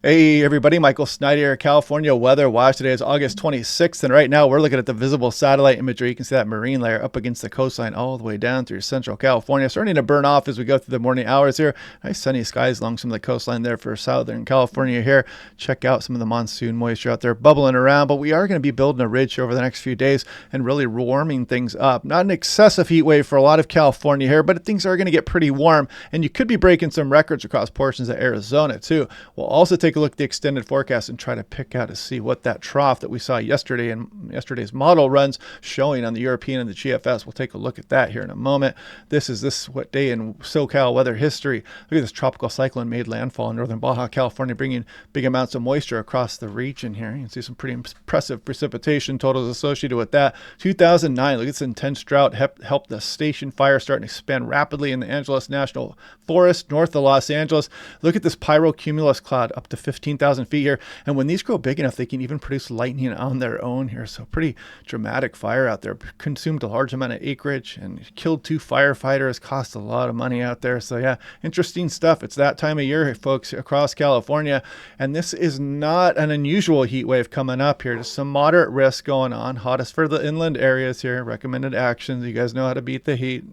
Hey everybody, Michael Snyder here, California Weather Watch. Today is August 26th, and right now we're looking at the visible satellite imagery. You can see that marine layer up against the coastline all the way down through central California. Starting to burn off as we go through the morning hours here. Nice sunny skies along some of the coastline there for southern California here. Check out some of the monsoon moisture out there bubbling around, but we are going to be building a ridge over the next few days and really warming things up. Not an excessive heat wave for a lot of California here, but things are going to get pretty warm, and you could be breaking some records across portions of Arizona too. We'll also take a look at the extended forecast and try to pick out to see what that trough that we saw yesterday and yesterday's model runs showing on the European and the GFS. We'll take a look at that here in a moment. This is what day in SoCal weather history. Look at this tropical cyclone made landfall in northern Baja California, bringing big amounts of moisture across the region here. You can see some pretty impressive precipitation totals associated with that. 2009, look at this intense drought helped the station fire start and expand rapidly in the Angeles National Forest north of Los Angeles. Look at this pyrocumulus cloud up to 15,000 feet here, and when these grow big enough they can even produce lightning on their own here. So pretty dramatic fire out there. Consumed a large amount of acreage and killed 2 firefighters, cost a lot of money out there. So yeah, interesting stuff. It's that time of year, folks, across California, and this is not an unusual heat wave coming up here. Just some moderate risk going on. Hottest for the inland areas here. Recommended actions. You guys know how to beat the heat.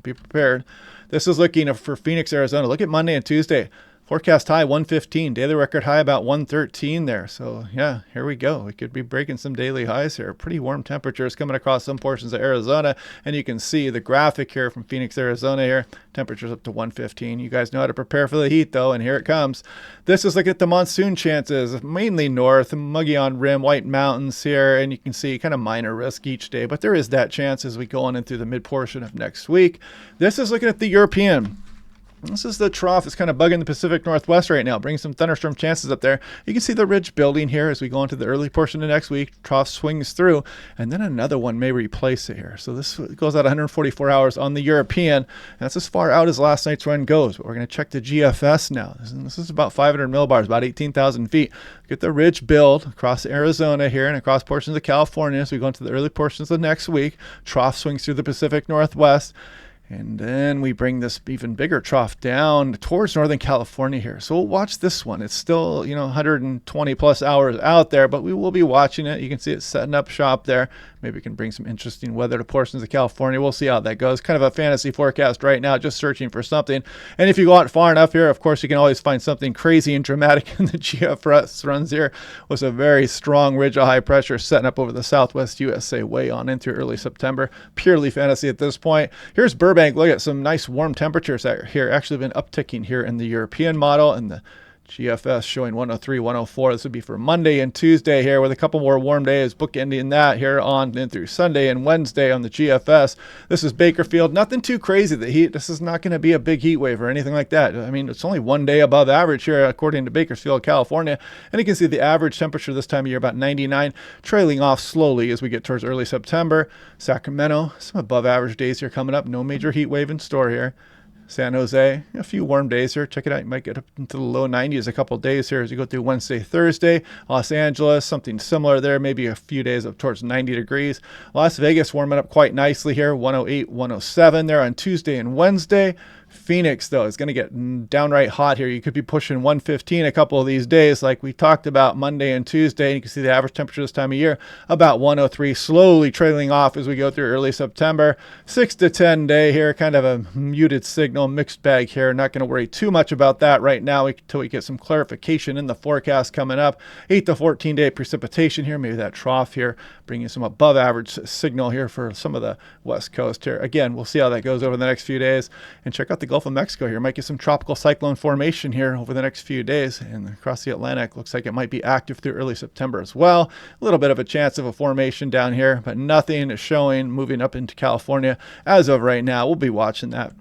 Be prepared. This is looking for Phoenix, Arizona. Look at Monday and Tuesday. Forecast high 115, daily record high about 113 there. So yeah, here we go. We could be breaking some daily highs here. Pretty warm temperatures coming across some portions of Arizona. And you can see the graphic here from Phoenix, Arizona here. Temperatures up to 115. You guys know how to prepare for the heat though, and here it comes. This is looking at the monsoon chances, mainly north, muggy on rim, White Mountains here. And you can see kind of minor risk each day, but there is that chance as we go on into the mid portion of next week. This is looking at the European. This is the trough. It's kind of bugging the Pacific Northwest right now, bringing some thunderstorm chances up there. You can see the ridge building here as we go into the early portion of next week. Trough swings through, and then another one may replace it here. So this goes out 144 hours on the European. That's as far out as last night's run goes. But we're going to check the GFS now. This is about 500 millibars, about 18,000 feet. Get the ridge build across Arizona here and across portions of California as we go into the early portions of next week. Trough swings through the Pacific Northwest. And then we bring this even bigger trough down towards Northern California here. So we'll watch this one. It's still, 120 plus hours out there, but we will be watching it. You can see it setting up shop there. Maybe we can bring some interesting weather to portions of California. We'll see how that goes. Kind of a fantasy forecast right now, just searching for something. And if you go out far enough here, of course, you can always find something crazy and dramatic in the GFS runs here with a very strong ridge of high pressure setting up over the southwest USA way on into early September. Purely fantasy at this point. Here's Burbank. Look at some nice warm temperatures here. Actually been upticking here in the European model, and the GFS showing 103, 104. This would be for Monday and Tuesday here with a couple more warm days bookending that here on in through Sunday and Wednesday on the GFS. This is Bakersfield. Nothing too crazy. The heat, this is not going to be a big heat wave or anything like that. I mean, it's only one day above average here according to Bakersfield, California. And you can see the average temperature this time of year about 99, trailing off slowly as we get towards early September. Sacramento, some above average days here coming up. No major heat wave in store here. San Jose, a few warm days here. Check it out. You might get up into the low 90s a couple of days here as you go through Wednesday, Thursday. Los Angeles, something similar there. Maybe a few days up towards 90 degrees. Las Vegas warming up quite nicely here. 108, 107 there on Tuesday and Wednesday. Phoenix, though, is going to get downright hot here. You could be pushing 115 a couple of these days like we talked about Monday and Tuesday. And you can see the average temperature this time of year about 103, slowly trailing off as we go through early September. 6 to 10 day here, kind of a muted signal, mixed bag here. Not going to worry too much about that right now until we get some clarification in the forecast coming up. 8 to 14 day precipitation here, maybe that trough here, bringing some above average signal here for some of the west coast here. Again, we'll see how that goes over the next few days. And check out the Gulf of Mexico here. Might get some tropical cyclone formation here over the next few days, and across the Atlantic looks like it might be active through early September as well. A little bit of a chance of a formation down here, but nothing is showing moving up into California as of right now. We'll be watching that.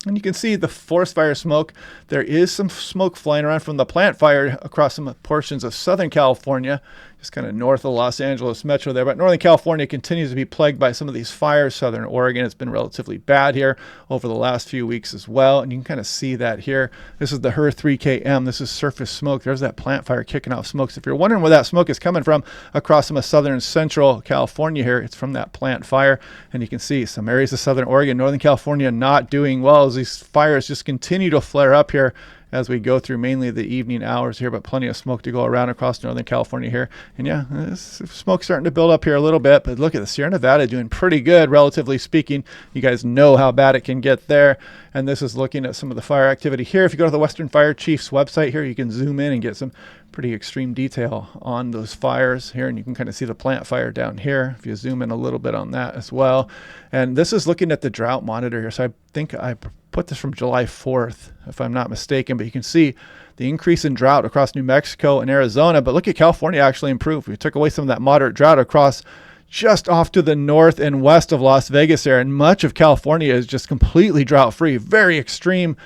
And you can see the forest fire smoke. There is some smoke flying around from the plant fire across some portions of Southern California, just kind of north of Los Angeles metro there. But Northern California continues to be plagued by some of these fires. Southern Oregon has been relatively bad here over the last few weeks as well. And you can kind of see that here. This is the HER 3KM. This is surface smoke. There's that plant fire kicking off smoke. So if you're wondering where that smoke is coming from across some of southern and central California here, it's from that plant fire. And you can see some areas of Southern Oregon, Northern California not doing well as these fires just continue to flare up here as we go through mainly the evening hours here, but plenty of smoke to go around across Northern California here. And yeah, this smoke's starting to build up here a little bit, but look at the Sierra Nevada doing pretty good, relatively speaking. You guys know how bad it can get there. And this is looking at some of the fire activity here. If you go to the Western Fire Chief's website here, you can zoom in and get some pretty extreme detail on those fires here, and you can kind of see the plant fire down here if you zoom in a little bit on that as well. And this is looking at the drought monitor here. So I think I put this from July 4th, if I'm not mistaken, but you can see the increase in drought across New Mexico and Arizona. But look at California actually improved. We took away some of that moderate drought across just off to the north and west of Las Vegas there, and much of California is just completely drought free. Very extreme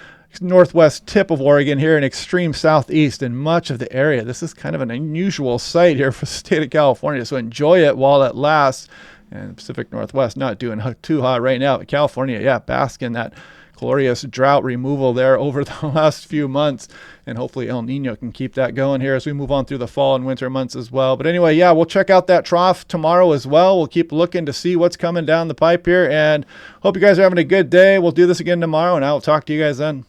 northwest tip of Oregon here and extreme southeast in much of the area. This is kind of an unusual sight here for the state of California, so enjoy it while it lasts. And the Pacific Northwest not doing too hot right now, but California, yeah, bask in that glorious drought removal there over the last few months, and hopefully El Nino can keep that going here as we move on through the fall and winter months as well. But anyway, yeah, we'll check out that trough tomorrow as well. We'll keep looking to see what's coming down the pipe here, and hope you guys are having a good day. We'll do this again tomorrow, and I will talk to you guys then.